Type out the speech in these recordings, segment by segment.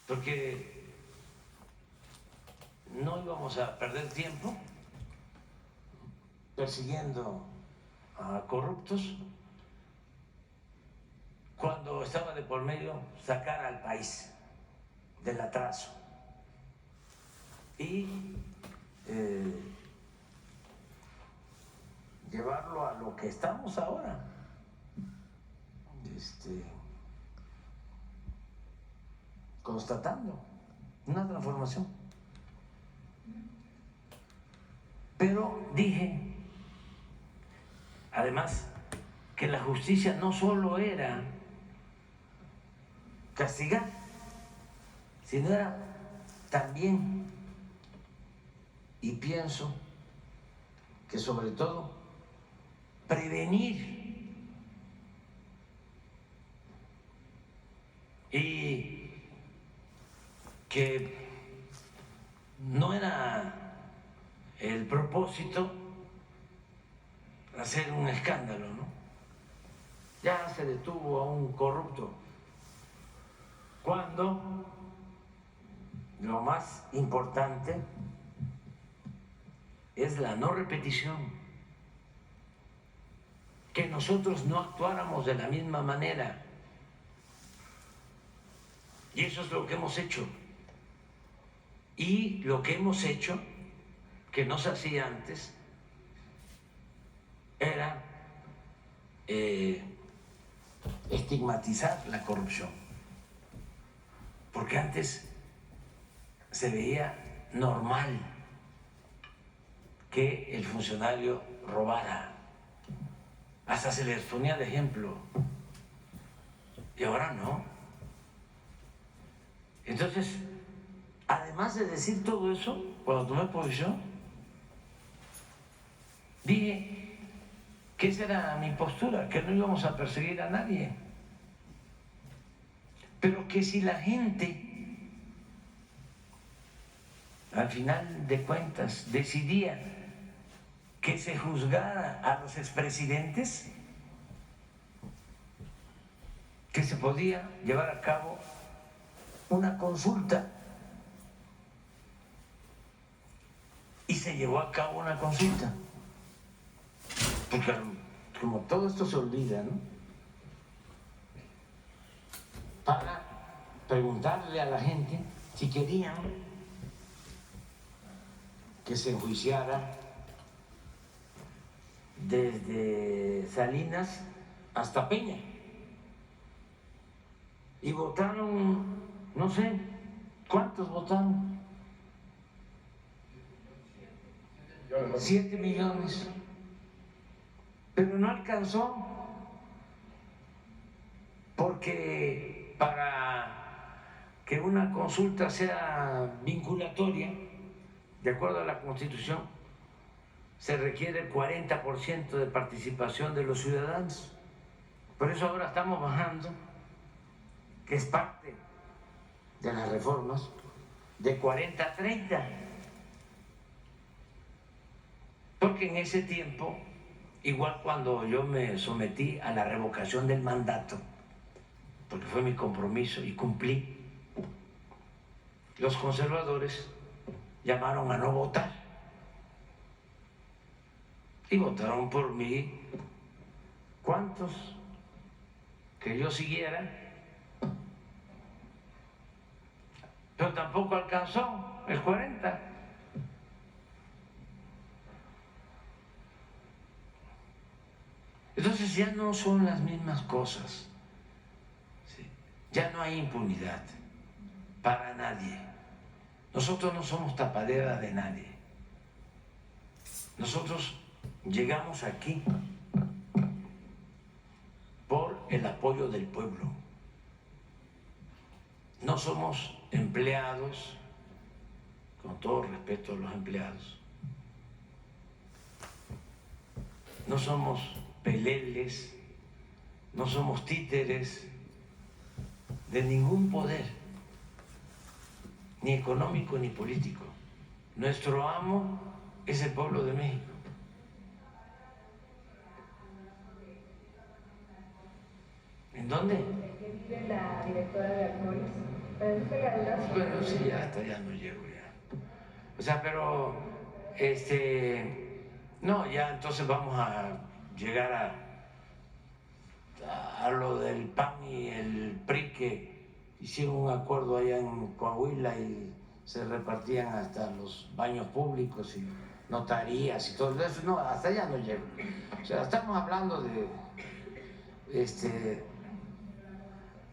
porque no íbamos a perder tiempo persiguiendo a corruptos cuando estaba de por medio sacar al país del atraso y llevarlo a lo que estamos ahora, constatando una transformación. Pero dije, además, que la justicia no solo era castigar, sino era también, y pienso que sobre todo, prevenir. Y que no era el propósito hacer un escándalo, ¿no? Ya se detuvo a un corrupto, cuando lo más importante es la no repetición, que nosotros no actuáramos de la misma manera. Y eso es lo que hemos hecho. Y lo que hemos hecho, que no se hacía antes, era estigmatizar la corrupción. Porque antes se veía normal que el funcionario robara. Hasta se les ponía de ejemplo. Y ahora no. Entonces, además de decir todo eso, cuando tomé posición, dije que esa era mi postura, que no íbamos a perseguir a nadie, pero que si la gente al final de cuentas decidía que se juzgara a los expresidentes, que se podía llevar a cabo una consulta. Y se llevó a cabo una consulta, porque como todo esto se olvida, ¿no? Para preguntarle a la gente si querían que se enjuiciara desde Salinas hasta Peña. Y votaron, no sé, ¿cuántos votaron? 7 millones. Pero no alcanzó, porque para que una consulta sea vinculatoria, de acuerdo a la Constitución, se requiere el 40% de participación de los ciudadanos. Por eso ahora estamos bajando, que es parte de las reformas, de 40 a 30. Porque en ese tiempo, igual cuando yo me sometí a la revocación del mandato, porque fue mi compromiso y cumplí, los conservadores llamaron a no votar y votaron por mí. ¿Cuántos? Que yo siguiera, pero tampoco alcanzó el 40. Entonces ya no son las mismas cosas, ¿sí? Ya no hay impunidad para nadie. Nosotros no somos tapadera de nadie. Nosotros llegamos aquí por el apoyo del pueblo. No somos empleados, con todo respeto a los empleados. No somos peleles, no somos títeres de ningún poder, ni económico ni político. Nuestro amo es el pueblo de México. ¿En dónde? ¿En qué vive la directora de Actores? Bueno, sí, ya hasta ya no llego ya. O sea, pero no, ya entonces vamos a llegar a lo del PAN y el PRI, que hicieron un acuerdo allá en Coahuila y se repartían hasta los baños públicos y notarías y todo eso. No, hasta allá no llego. O sea, estamos hablando de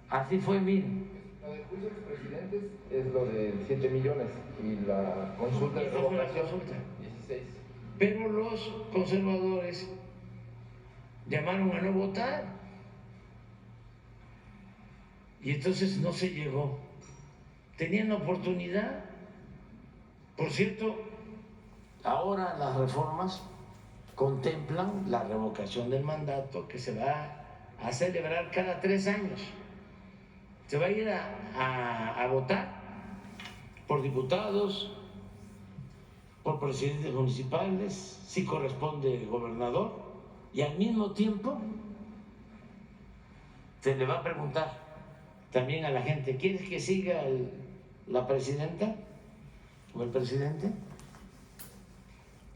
así fue, miren. Lo del juicio de los presidentes es lo de 7 millones y la consulta de revocación 16. Pero los conservadores llamaron a no votar y entonces no se llegó. Tenían la oportunidad. Por cierto, ahora las reformas contemplan la revocación del mandato que se va a celebrar cada 3 años. Se va a ir a votar por diputados, por presidentes municipales, si corresponde gobernador, y al mismo tiempo se le va a preguntar también a la gente: ¿quieres que siga la presidenta o el presidente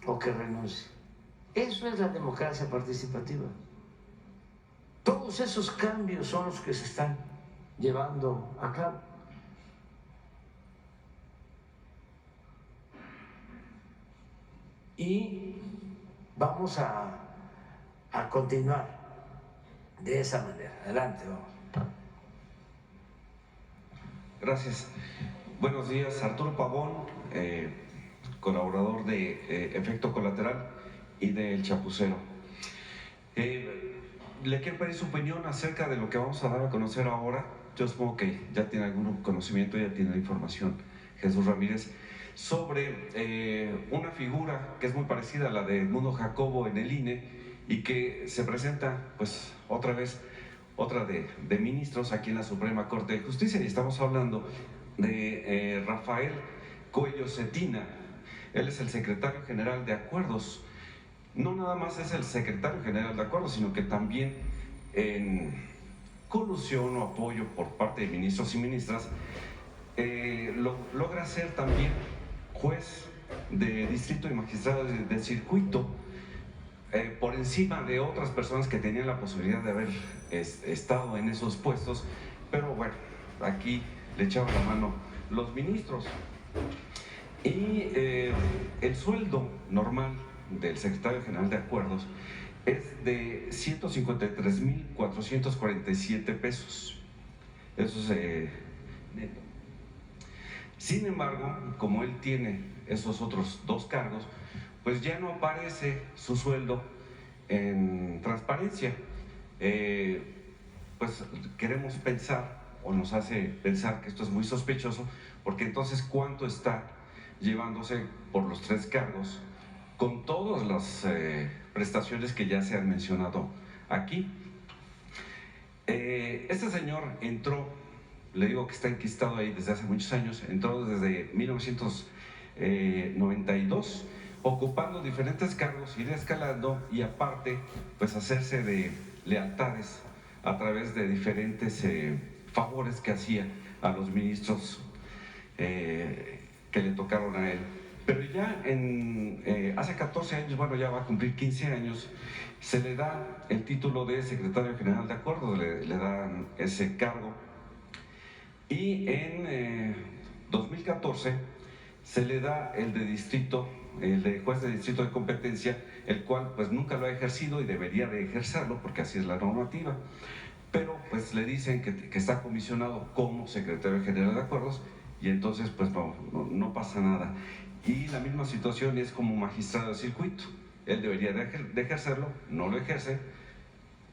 o que renuncie? Eso es la democracia participativa. Todos esos cambios son los que se están llevando a cabo. Y vamos a continuar de esa manera. Adelante, vamos. Gracias. Buenos días, Arturo Pavón, colaborador de Efecto Colateral y de El Chapucero. Le quiero pedir su opinión acerca de lo que vamos a dar a conocer ahora. Yo supongo que ya tiene algún conocimiento, ya tiene la información, Jesús Ramírez, sobre una figura que es muy parecida a la de Edmundo Jacobo en el INE y que se presenta, pues, otra vez, otra de ministros aquí en la Suprema Corte de Justicia, y estamos hablando de Rafael Cuello Cetina. Él es el secretario general de Acuerdos. No nada más es el secretario general de Acuerdos, sino que también en colusión o apoyo por parte de ministros y ministras, logra ser también juez de distrito y magistrado de circuito, por encima de otras personas que tenían la posibilidad de haber estado en esos puestos, pero bueno, aquí le echaban la mano los ministros. Y el sueldo normal del secretario general de Acuerdos es de 153,447 pesos. Eso es neto. Sin embargo, como él tiene esos otros 2 cargos, pues ya no aparece su sueldo en transparencia. Pues queremos pensar, o nos hace pensar, que esto es muy sospechoso, porque entonces ¿cuánto está llevándose por los 3 cargos con todas las prestaciones que ya se han mencionado aquí? Este señor entró, le digo que está enquistado ahí desde hace muchos años, entró desde 1992, ocupando diferentes cargos, ir escalando y aparte pues hacerse de lealtades a través de diferentes favores que hacía a los ministros que le tocaron a él. Pero ya hace 14 años, bueno, ya va a cumplir 15 años, se le da el título de secretario general de Acuerdos, le dan ese cargo. Y en 2014 se le da el de distrito, el de juez de distrito de competencia, el cual pues nunca lo ha ejercido y debería de ejercerlo porque así es la normativa. Pero pues le dicen que está comisionado como secretario general de Acuerdos y entonces pues no pasa nada. Y la misma situación es como magistrado de circuito. Él debería de ejercerlo, no lo ejerce,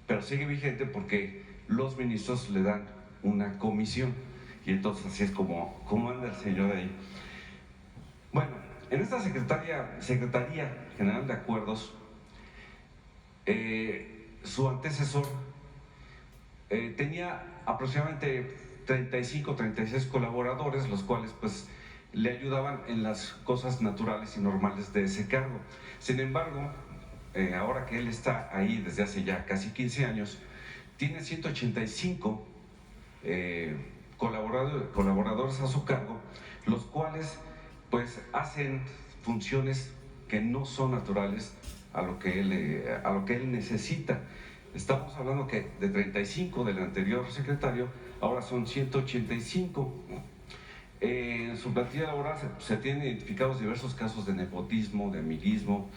pero sigue vigente porque los ministros le dan una comisión. Y entonces así es como anda el señor ahí. Bueno, en esta Secretaría General de Acuerdos, su antecesor tenía aproximadamente 35, 36 colaboradores, los cuales pues le ayudaban en las cosas naturales y normales de ese cargo. Sin embargo, ahora que él está ahí desde hace ya casi 15 años, tiene 185 colaboradores a su cargo, los cuales pues hacen funciones que no son naturales a lo que él necesita. Estamos hablando que de 35 del anterior secretario, ahora son 185. En su plantilla laboral se tienen identificados diversos casos de nepotismo, de amiguismo,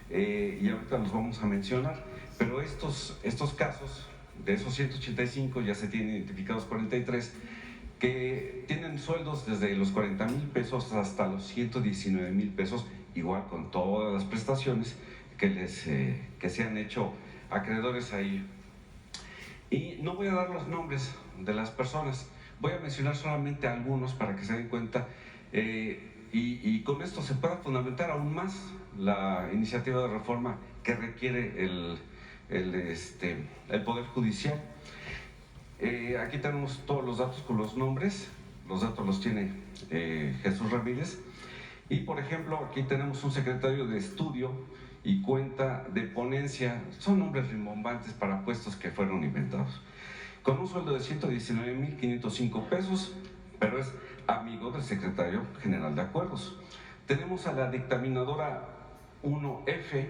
y ahorita los vamos a mencionar, pero estos casos, de esos 185 ya se tienen identificados 43, que tienen sueldos desde los 40,000 pesos hasta los 119,000 pesos, igual con todas las prestaciones que se han hecho acreedores ahí. Y no voy a dar los nombres de las personas, voy a mencionar solamente algunos para que se den cuenta y con esto se pueda fundamentar aún más la iniciativa de reforma que requiere el Poder Judicial. Aquí tenemos todos los datos con los nombres, los datos los tiene Jesús Ramírez. Y por ejemplo, aquí tenemos un secretario de estudio y cuenta de ponencia, son nombres rimbombantes para puestos que fueron inventados, con un sueldo de 119,505 pesos, pero es amigo del secretario general de acuerdos. Tenemos a la dictaminadora 1F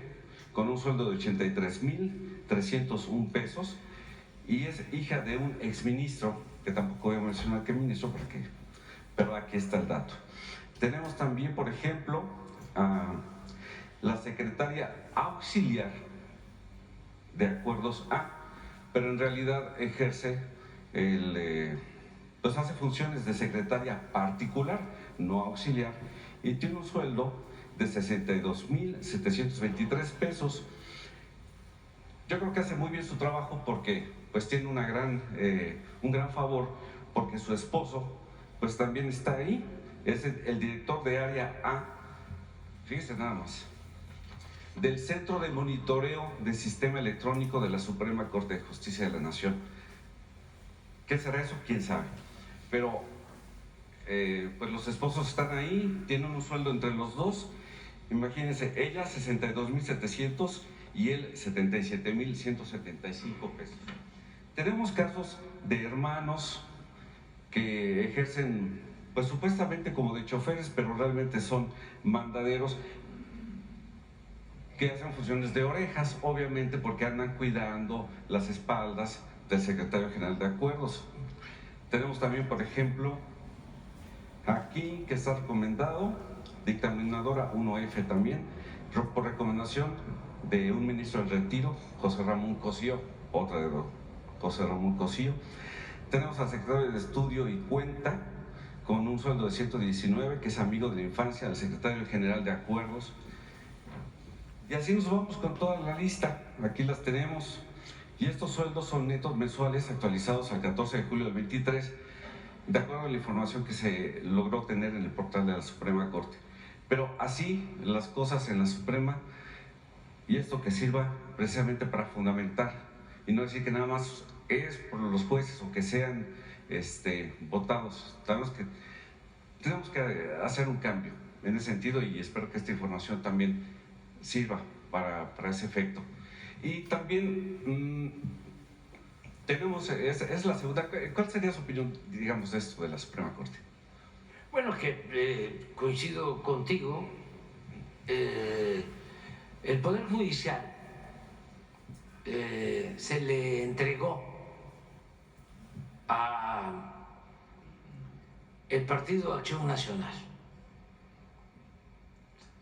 con un sueldo de 83,301 pesos y es hija de un exministro, que tampoco voy a mencionar qué ministro, pero aquí está el dato. Tenemos también, por ejemplo, a la secretaria auxiliar de acuerdos A, pero en realidad ejerce pues hace funciones de secretaria particular, no auxiliar, y tiene un sueldo de 62,723 pesos. Yo creo que hace muy bien su trabajo porque pues tiene un gran favor, porque su esposo pues también está ahí, es el director de área A, fíjese nada más, del Centro de Monitoreo del Sistema Electrónico de la Suprema Corte de Justicia de la Nación. ¿Qué será eso? ¿Quién sabe? Pero pues los esposos están ahí, tienen un sueldo entre los dos. Imagínense, ella 62,700 y él 77,175 pesos. Tenemos casos de hermanos que ejercen pues supuestamente como de choferes, pero realmente son mandaderos, que hacen funciones de orejas, obviamente porque andan cuidando las espaldas del secretario general de acuerdos. Tenemos también, por ejemplo, aquí que está recomendado, dictaminadora 1F también, por recomendación de un ministro del retiro, José Ramón Cosío, otra de José Ramón Cosío. Tenemos al secretario de estudio y cuenta, con un sueldo de 119, que es amigo de la infancia del secretario general de acuerdos. Y así nos vamos con toda la lista, aquí las tenemos. Y estos sueldos son netos mensuales actualizados al 14 de julio del 23, de acuerdo a la información que se logró tener en el portal de la Suprema Corte. Pero así las cosas en la Suprema, y esto que sirva precisamente para fundamentar, y no decir que nada más es por los jueces o que sean votados. Tenemos que hacer un cambio en ese sentido y espero que esta información también sirva para ese efecto. Y también tenemos, es la segunda, ¿cuál sería su opinión, digamos, de esto de la Suprema Corte? Bueno, que coincido contigo, el Poder Judicial se le entregó a el Partido Acción Nacional.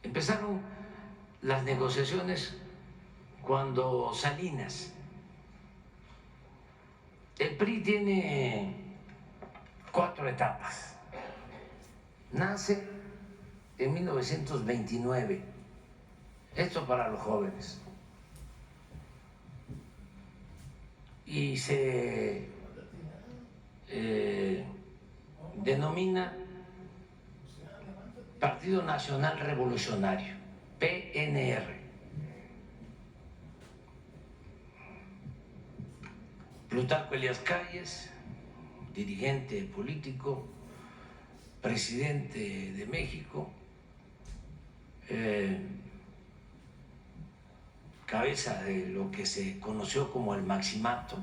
Empezaron las negociaciones cuando Salinas. El PRI tiene 4 etapas. Nace en 1929. Esto para los jóvenes. Y se denomina Partido Nacional Revolucionario, PNR. Plutarco Elías Calles, dirigente político, presidente de México, cabeza de lo que se conoció como el Maximato,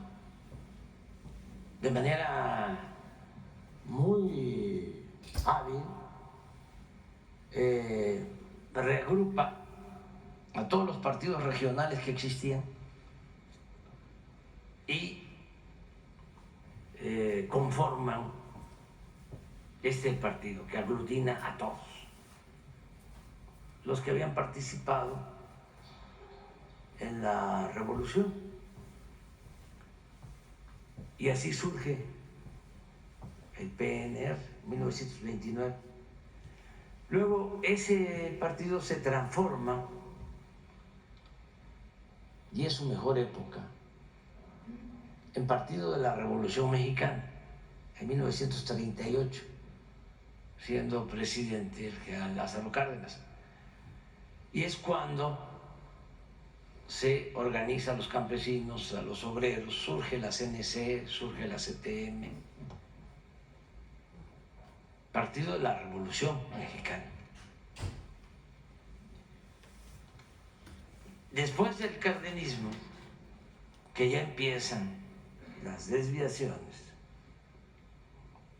de manera muy hábil, reagrupa a todos los partidos regionales que existían y conforman este partido que aglutina a todos los que habían participado en la revolución. Y así surge el PNR, 1929. Luego ese partido se transforma, y es su mejor época, en Partido de la Revolución Mexicana, en 1938, siendo presidente el general Lázaro Cárdenas. Y es cuando se organizan los campesinos, a los obreros, surge la CNC, surge la CTM, Partido de la Revolución Mexicana. Después del cardenismo, que ya empiezan las desviaciones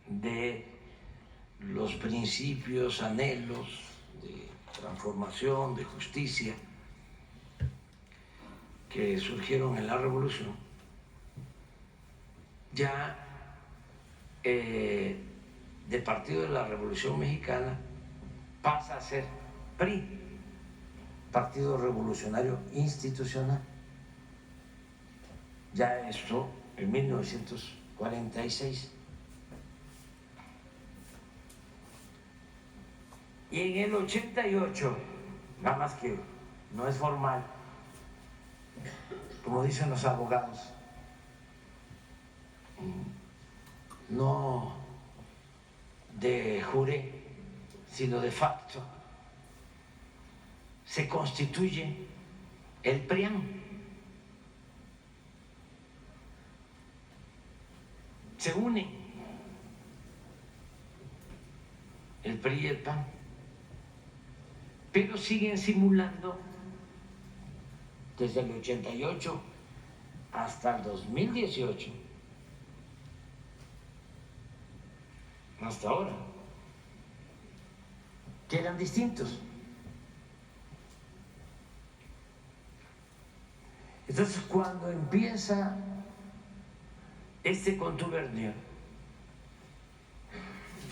de los principios, anhelos de transformación, de justicia, que surgieron en la revolución, ya de Partido de la Revolución Mexicana pasa a ser PRI, Partido Revolucionario Institucional. Ya esto en 1946. Y en el 88, nada más que no es formal, como dicen los abogados, no de jure, sino de facto, se constituye el PRIAM. Se unen el PRI y el PAN, pero siguen simulando desde el 88 hasta el 2018, hasta ahora, que eran distintos. Entonces, cuando empieza este contubernio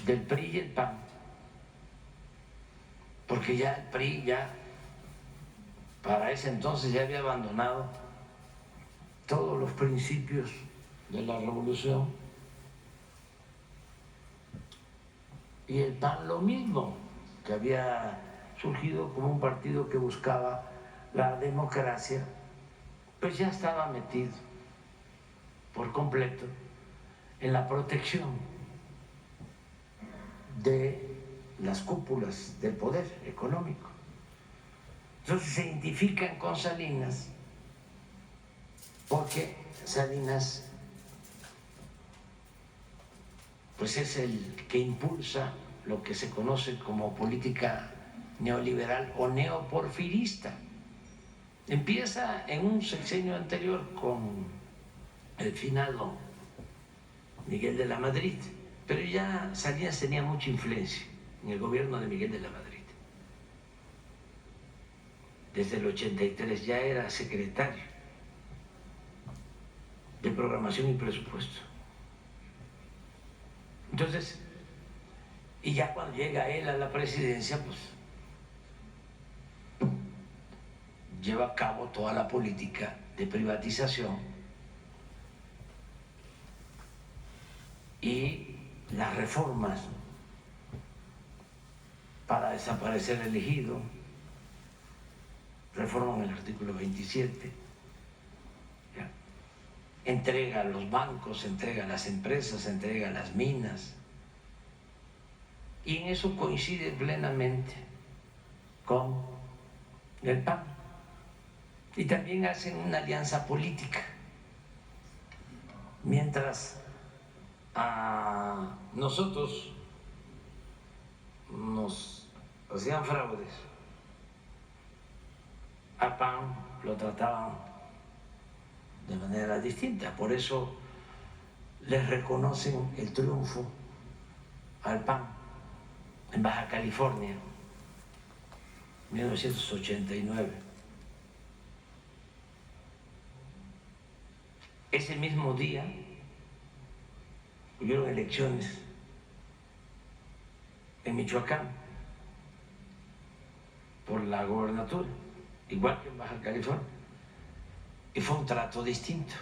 del PRI y el PAN, porque ya el PRI ya para ese entonces ya había abandonado todos los principios de la revolución, y el PAN lo mismo, que había surgido como un partido que buscaba la democracia, pues ya estaba metido por completo en la protección de las cúpulas del poder económico. Entonces se identifican con Salinas porque Salinas pues es el que impulsa lo que se conoce como política neoliberal o neoporfirista. Empieza en un sexenio anterior con el finado Miguel de la Madrid, pero ya Salinas tenía mucha influencia en el gobierno de Miguel de la Madrid. Desde el 83 ya era secretario de Programación y Presupuesto. Entonces, y ya cuando llega él a la presidencia, pues lleva a cabo toda la política de privatización y las reformas para desaparecer el ejido, reforman el artículo 27, ¿ya? Entrega a los bancos, entrega a las empresas, entrega a las minas, y en eso coincide plenamente con el PAN. Y también hacen una alianza política. Mientras a nosotros nos hacían fraudes, a PAN lo trataban de manera distinta. Por eso les reconocen el triunfo al PAN en Baja California, 1989. Ese mismo día hubieron elecciones en Michoacán por la gobernatura, igual que en Baja California, y fue un trato distinto.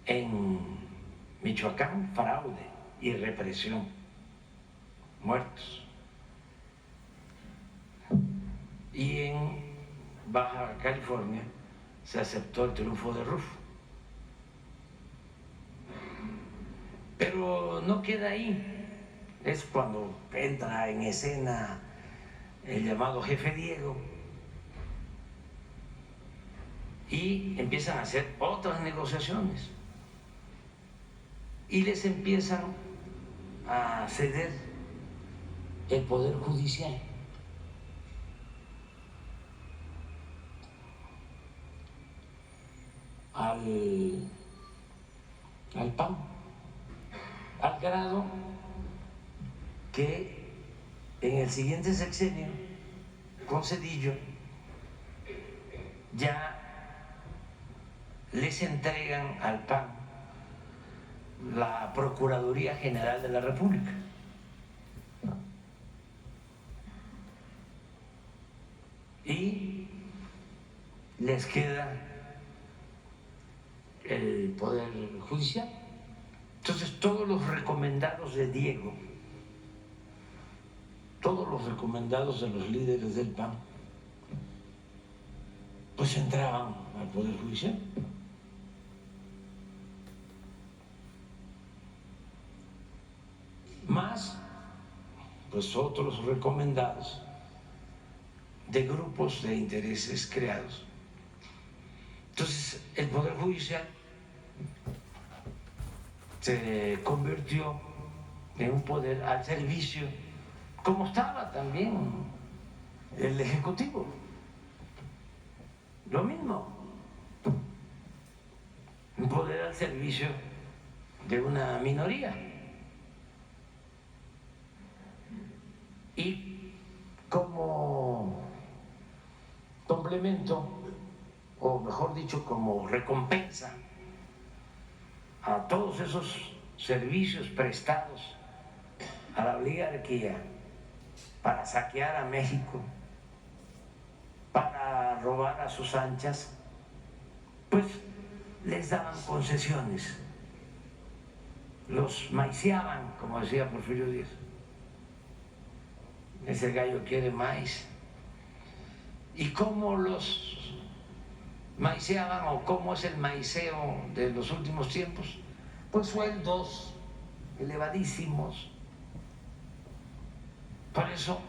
En Michoacán, fraude y represión, muertos. Y en Baja California se aceptó el triunfo de Rufo. Pero no queda ahí. Es cuando entra en escena el llamado jefe Diego y empiezan a hacer otras negociaciones y les empiezan a ceder el Poder Judicial. Al PAN, al grado que en el siguiente sexenio, con Zedillo, ya les entregan al PAN la Procuraduría General de la República. Y les queda el Poder Judicial. Entonces todos los recomendados de Diego, todos los recomendados de los líderes del PAN, pues entraban al Poder Judicial. Más, pues otros recomendados de grupos de intereses creados. Entonces, el Poder Judicial se convirtió en un poder al servicio, como estaba también el Ejecutivo. Lo mismo, un poder al servicio de una minoría. Y como complemento, o mejor dicho, como recompensa a todos esos servicios prestados a la oligarquía para saquear a México, para robar a sus anchas, pues les daban concesiones, los maiciaban, como decía Porfirio Díaz. Ese gallo quiere maíz. ¿Y cómo los maiciaban o cómo es el maiceo de los últimos tiempos? Pues sueldos elevadísimos. Por eso,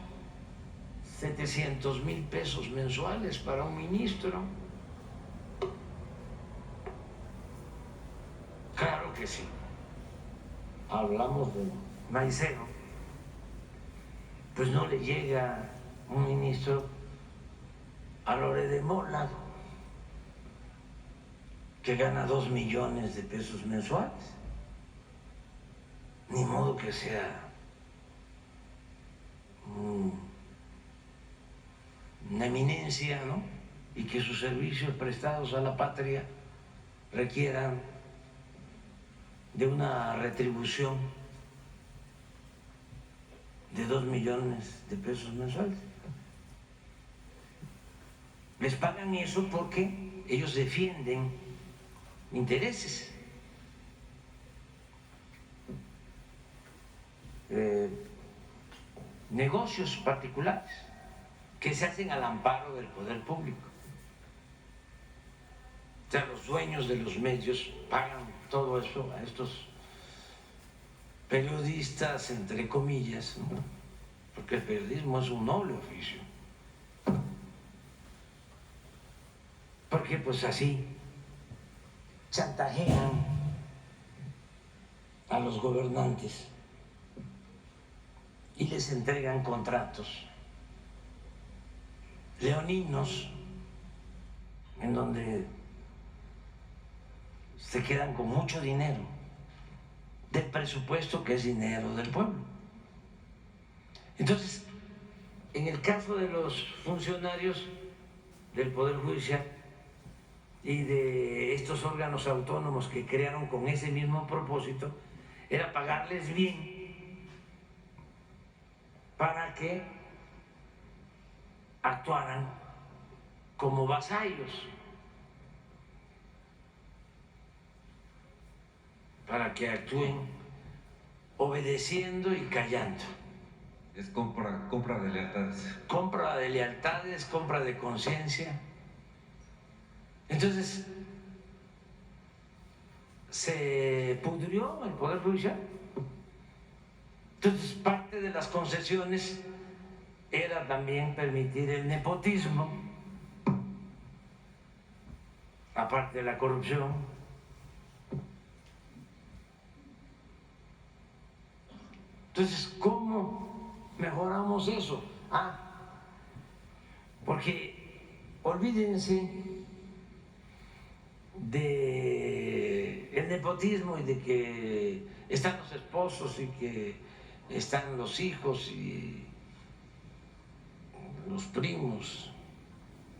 700,000 pesos mensuales para un ministro. Claro que sí. Hablamos de maicero. Pues no le llega un ministro a Lore de Mola, que gana 2 millones de pesos mensuales. Ni modo que sea una eminencia, ¿no? Y que sus servicios prestados a la patria requieran de una retribución de 2 millones de pesos mensuales. Les pagan eso porque ellos defienden intereses. Negocios particulares que se hacen al amparo del poder público. O sea, los dueños de los medios pagan todo eso a estos periodistas, entre comillas, ¿no? Porque el periodismo es un noble oficio. Porque pues así chantajean a los gobernantes y les entregan contratos leoninos en donde se quedan con mucho dinero del presupuesto que es dinero del pueblo. Entonces, en el caso de los funcionarios del Poder Judicial y de estos órganos autónomos que crearon con ese mismo propósito, era pagarles bien para que actuaran como vasallos, para que actúen obedeciendo y callando. Es compra de lealtades. Compra de lealtades, compra de conciencia. Entonces, se pudrió el Poder Judicial. Entonces, parte de las concesiones era también permitir el nepotismo, aparte de la corrupción. Entonces, ¿cómo mejoramos eso? Porque olvídense del nepotismo y de que están los esposos y que están los hijos y los primos,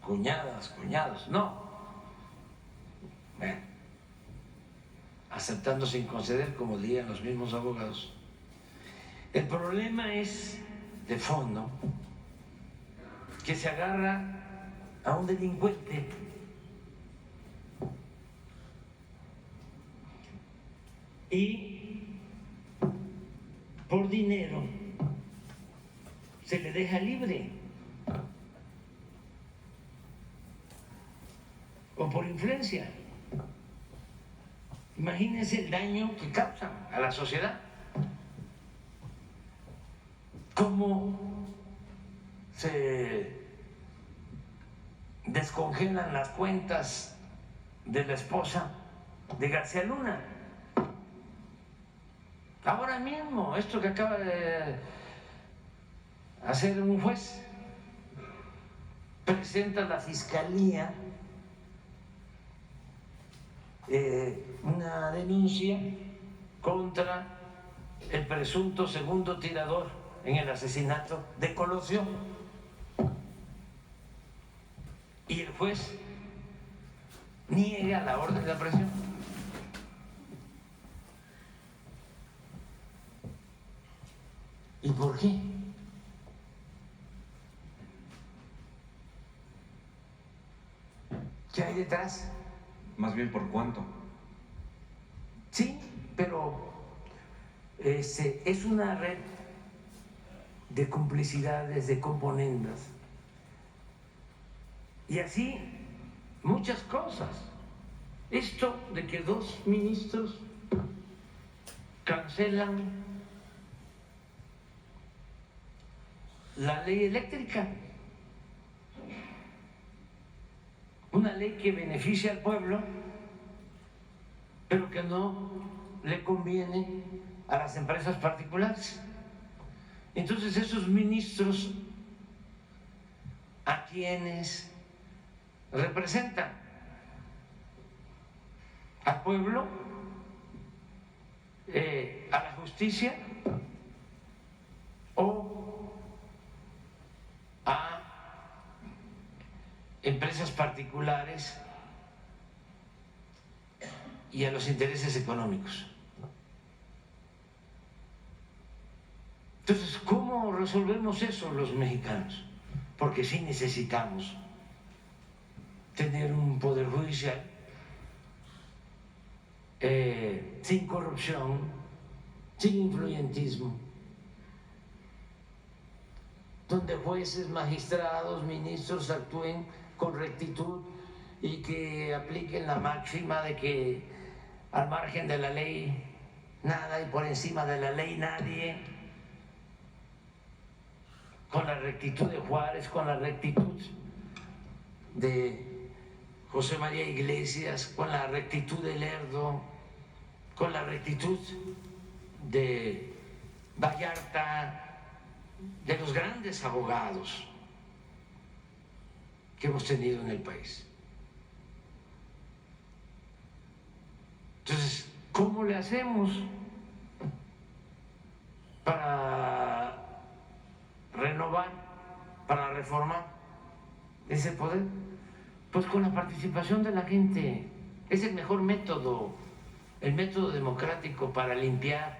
cuñadas, cuñados. No. Bueno, aceptando sin conceder, como dirían los mismos abogados. El problema es de fondo que se agarra a un delincuente y por dinero se le deja libre o por influencia. Imagínense el daño que causan a la sociedad. Cómo se descongelan las cuentas de la esposa de García Luna. Ahora mismo, esto que acaba de hacer un juez, presenta la Fiscalía una denuncia contra el presunto segundo tirador en el asesinato de Colosio. Y el juez niega la orden de aprehensión. ¿Y por qué? ¿Qué hay detrás? Más bien, ¿por cuánto? Sí, pero es una red de complicidades, de componendas. Y así muchas cosas. Esto de que dos ministros cancelan la ley eléctrica, una ley que beneficia al pueblo, pero que no le conviene a las empresas particulares. Entonces esos ministros, ¿a quienes representan? ¿Al pueblo? ¿A la justicia? ¿O a empresas particulares y a los intereses económicos? Entonces, ¿cómo resolvemos eso los mexicanos? Porque sí necesitamos tener un poder judicial sin corrupción, sin influyentismo, donde jueces, magistrados, ministros actúen con rectitud y que apliquen la máxima de que al margen de la ley nada y por encima de la ley nadie, con la rectitud de Juárez, con la rectitud de José María Iglesias, con la rectitud de Lerdo, con la rectitud de Vallarta, de los grandes abogados que hemos tenido en el país. Entonces, ¿cómo le hacemos para renovar, para reformar ese poder? Pues con la participación de la gente. Es el mejor método, el método democrático para limpiar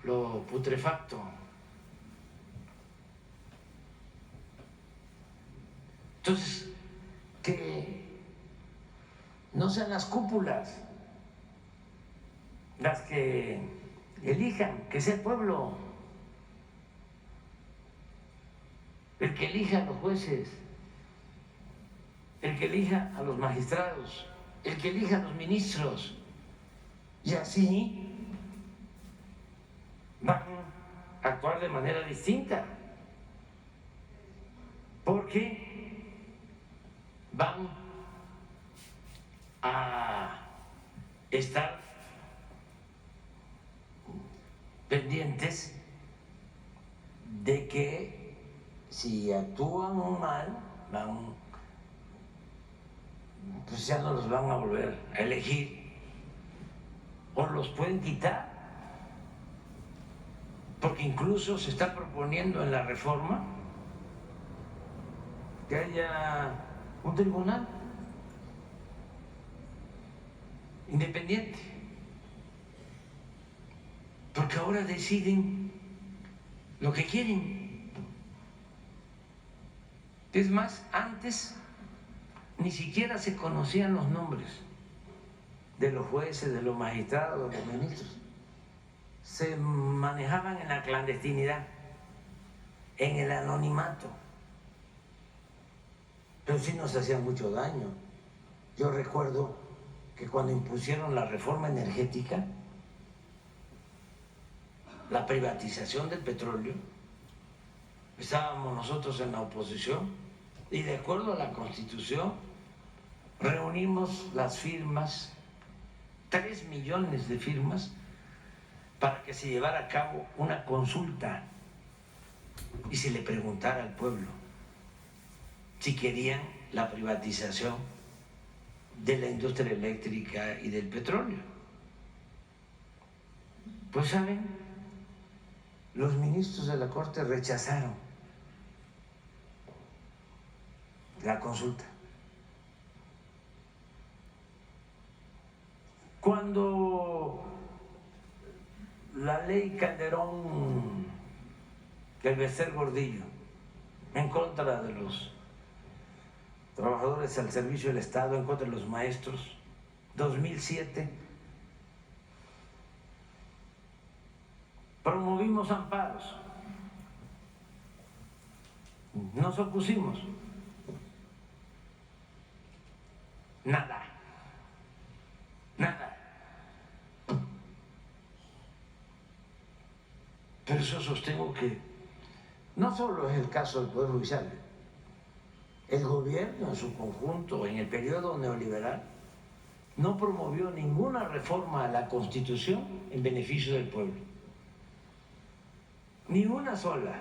lo putrefacto. Entonces, que no sean las cúpulas las que elijan, que sea el pueblo el que elija a los jueces, el que elija a los magistrados, el que elija a los ministros. Y así van a actuar de manera distinta, porque van a estar pendientes de que si actúan mal, pues ya no los van a volver a elegir o los pueden quitar, porque incluso se está proponiendo en la reforma que haya un tribunal independiente, porque ahora deciden lo que quieren. Es más, antes ni siquiera se conocían los nombres de los jueces, de los magistrados, de los ministros. Se manejaban en la clandestinidad, en el anonimato. Pero sí nos hacían mucho daño. Yo recuerdo que cuando impusieron la reforma energética, la privatización del petróleo, estábamos nosotros en la oposición y de acuerdo a la Constitución reunimos las firmas, 3 millones de firmas, para que se llevara a cabo una consulta y se le preguntara al pueblo si querían la privatización de la industria eléctrica y del petróleo. Pues saben, los ministros de la Corte rechazaron la consulta. Cuando la ley Calderón, el Bester Gordillo, en contra de los trabajadores al servicio del Estado, en contra de los maestros, 2007, promovimos amparos, nos opusimos, nada. Pero yo sostengo que no solo es el caso del Poder Judicial, el gobierno en su conjunto, en el periodo neoliberal, no promovió ninguna reforma a la Constitución en beneficio del pueblo. Ni una sola.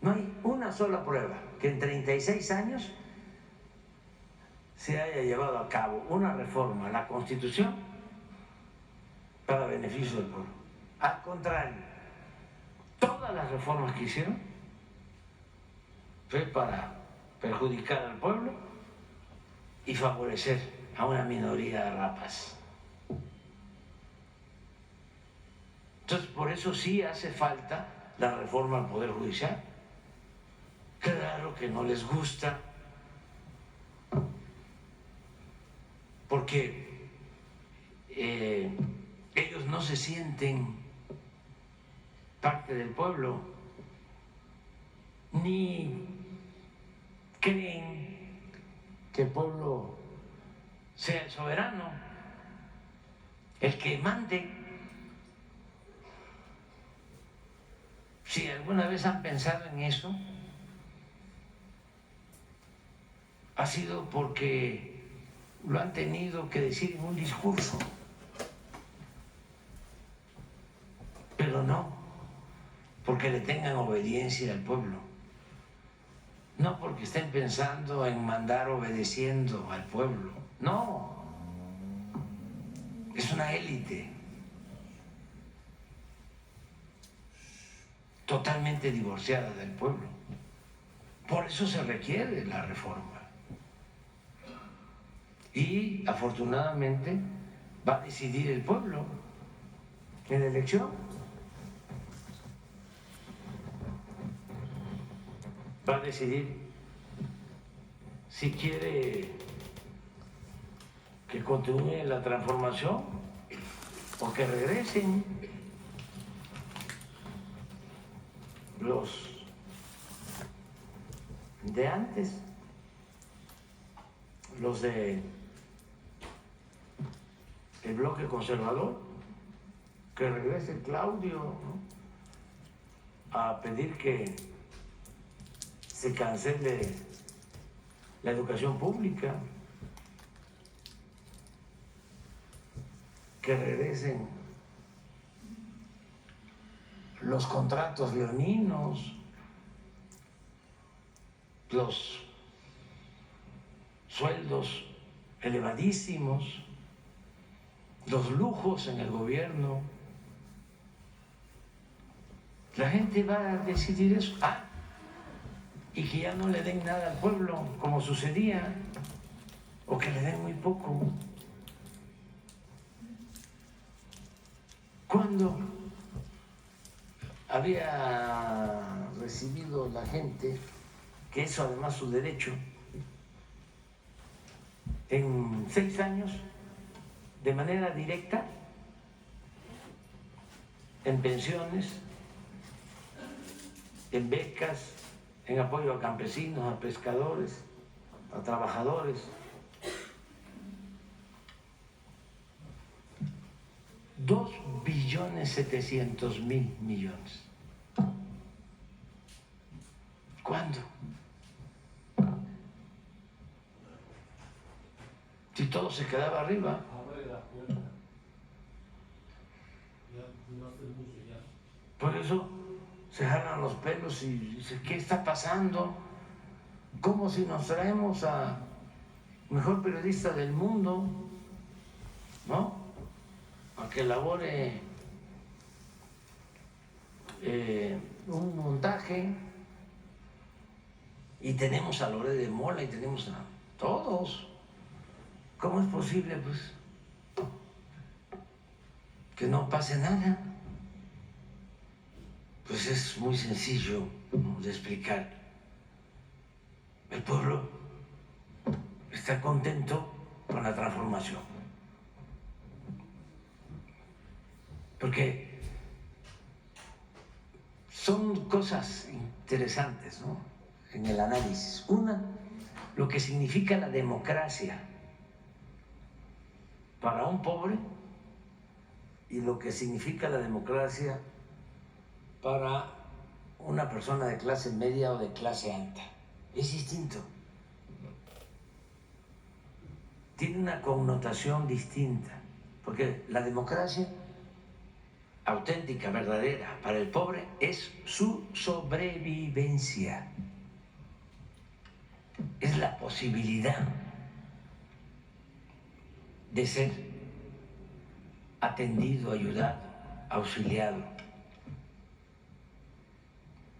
No hay una sola prueba que en 36 años se haya llevado a cabo una reforma a la Constitución para beneficio del pueblo. Al contrario, todas las reformas que hicieron fue para perjudicar al pueblo y favorecer a una minoría rapaz. Entonces, por eso sí hace falta la reforma al Poder Judicial. Claro que no les gusta, porque ellos no se sienten parte del pueblo, ni creen que el pueblo sea el soberano, el que mande. Si alguna vez han pensado en eso, ha sido porque lo han tenido que decir en un discurso, pero no porque le tengan obediencia al pueblo, no porque estén pensando en mandar obedeciendo al pueblo, no, es una élite totalmente divorciada del pueblo. Por eso se requiere la reforma. Y afortunadamente va a decidir el pueblo en la elección. Va a decidir si quiere que continúe la transformación o que regresen los de antes, los de el bloque conservador, que regrese Claudio, ¿no?, a pedir que se cancele la educación pública, que regresen los contratos leoninos, los sueldos elevadísimos, los lujos en el gobierno. La gente va a decidir eso. Y que ya no le den nada al pueblo, como sucedía, o que le den muy poco. Cuando había recibido la gente, que eso además su derecho, en 6 años, de manera directa, en pensiones, en becas, en apoyo a campesinos, a pescadores, a trabajadores. 2.700.000.000.000. ¿Cuándo? Si todo se quedaba arriba. Por eso se jalan los pelos y dicen, ¿qué está pasando? Como si nos traemos a mejor periodista del mundo, ¿no?, a que elabore un montaje, y tenemos a Loret de Mola y tenemos a todos. ¿Cómo es posible, pues, que no pase nada? Pues es muy sencillo, ¿no?, de explicar. El pueblo está contento con la transformación, porque son cosas interesantes, ¿no?, en el análisis. Una, lo que significa la democracia para un pobre y lo que significa la democracia para una persona de clase media o de clase alta. Es distinto. Tiene una connotación distinta, porque la democracia auténtica, verdadera, para el pobre es su sobrevivencia. Es la posibilidad de ser atendido, ayudado, auxiliado.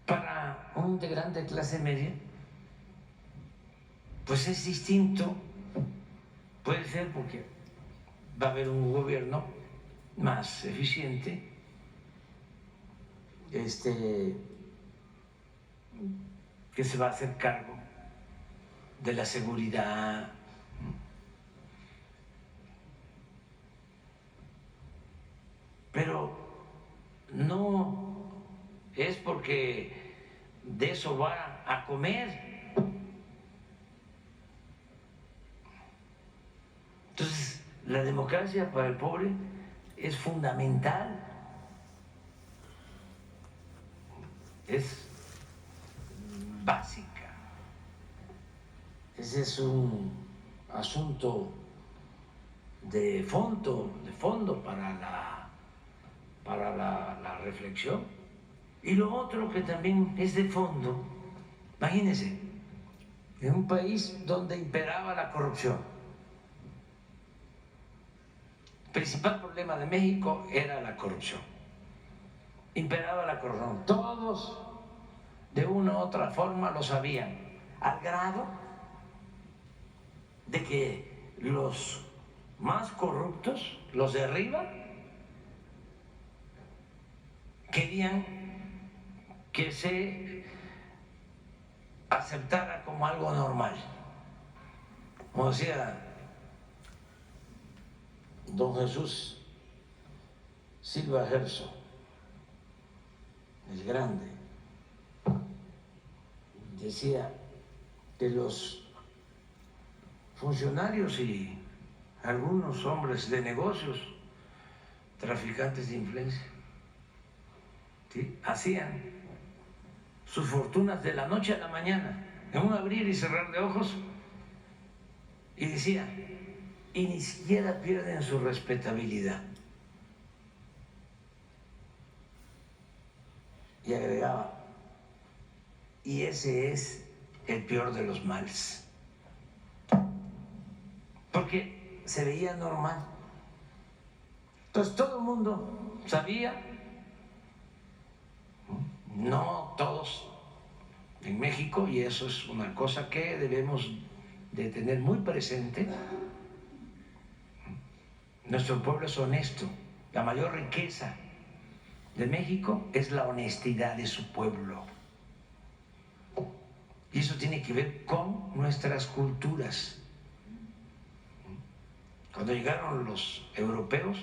Para un integrante de clase media, pues es distinto. Puede ser porque va a haber un gobierno más eficiente, que se va a hacer cargo de la seguridad, pero no es porque de eso va a comer. Entonces, la democracia para el pobre es fundamental, es básica. Ese es un asunto de fondo para la reflexión. Y lo otro que también es de fondo, imagínense, en un país donde imperaba la corrupción, el principal problema de México era la corrupción. imperaba la corrupción. Todos, de una u otra forma, lo sabían, al grado de que los más corruptos, los de arriba, querían que se aceptara como algo normal. Como decía don Jesús Silva Gerso, el grande, decía que los funcionarios y algunos hombres de negocios, traficantes de influencia, ¿sí?, hacían sus fortunas de la noche a la mañana, en un abrir y cerrar de ojos, y decía, y ni siquiera pierden su respetabilidad. Y agregaba, y ese es el peor de los males, porque se veía normal. Entonces todo el mundo sabía, no todos en México, y eso es una cosa que debemos de tener muy presente. Nuestro pueblo es honesto. La mayor riqueza de México es la honestidad de su pueblo. Y eso tiene que ver con nuestras culturas. Cuando llegaron los europeos,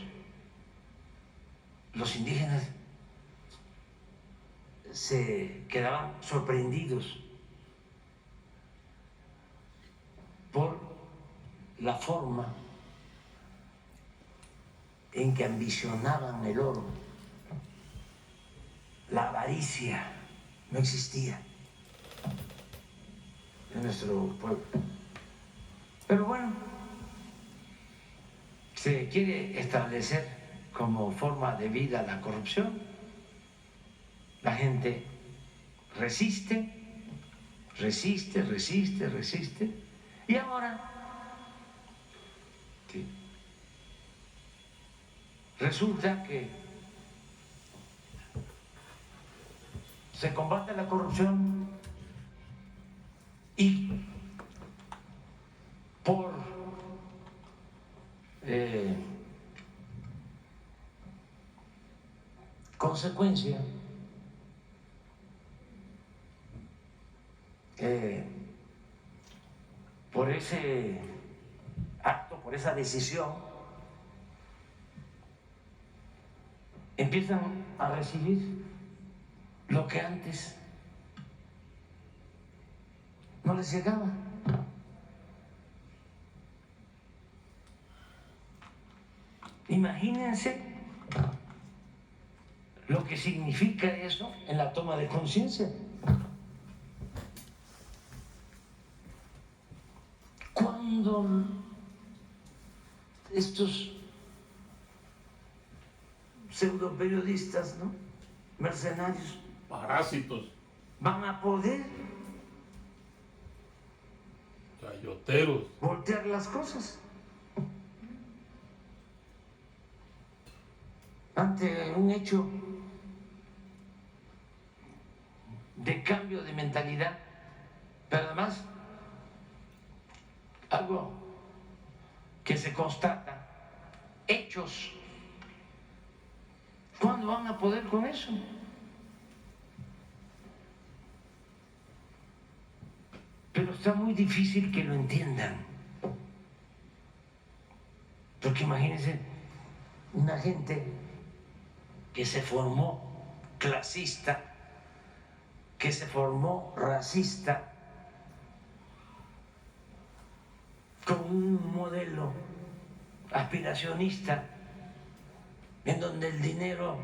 los indígenas se quedaban sorprendidos por la forma en que ambicionaban el oro. La avaricia no existía en nuestro pueblo. Pero bueno, se quiere establecer como forma de vida la corrupción. La gente resiste, y ahora sí, resulta que se combate la corrupción y por consecuencia por ese acto, por esa decisión, empiezan a recibir lo que antes no les llegaba. Imagínense lo que significa eso en la toma de conciencia. Cuando estos pseudoperiodistas, ¿no?, mercenarios, parásitos, van a poder chayoteros, voltear las cosas ante un hecho de cambio de mentalidad, pero además algo que se constata, hechos. ¿Cuándo van a poder con eso? Pero está muy difícil que lo entiendan. Porque imagínense una gente que se formó clasista, que se formó racista, con un modelo aspiracionista en donde el dinero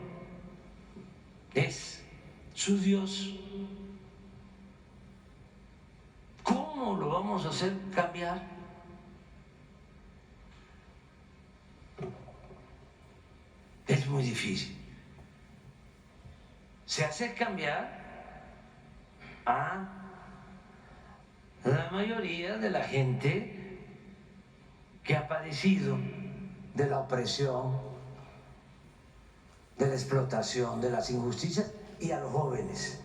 es su Dios. ¿Cómo lo vamos a hacer cambiar? Es muy difícil. Se hace cambiar a la mayoría de la gente que ha padecido de la opresión, de la explotación, de las injusticias y a los jóvenes.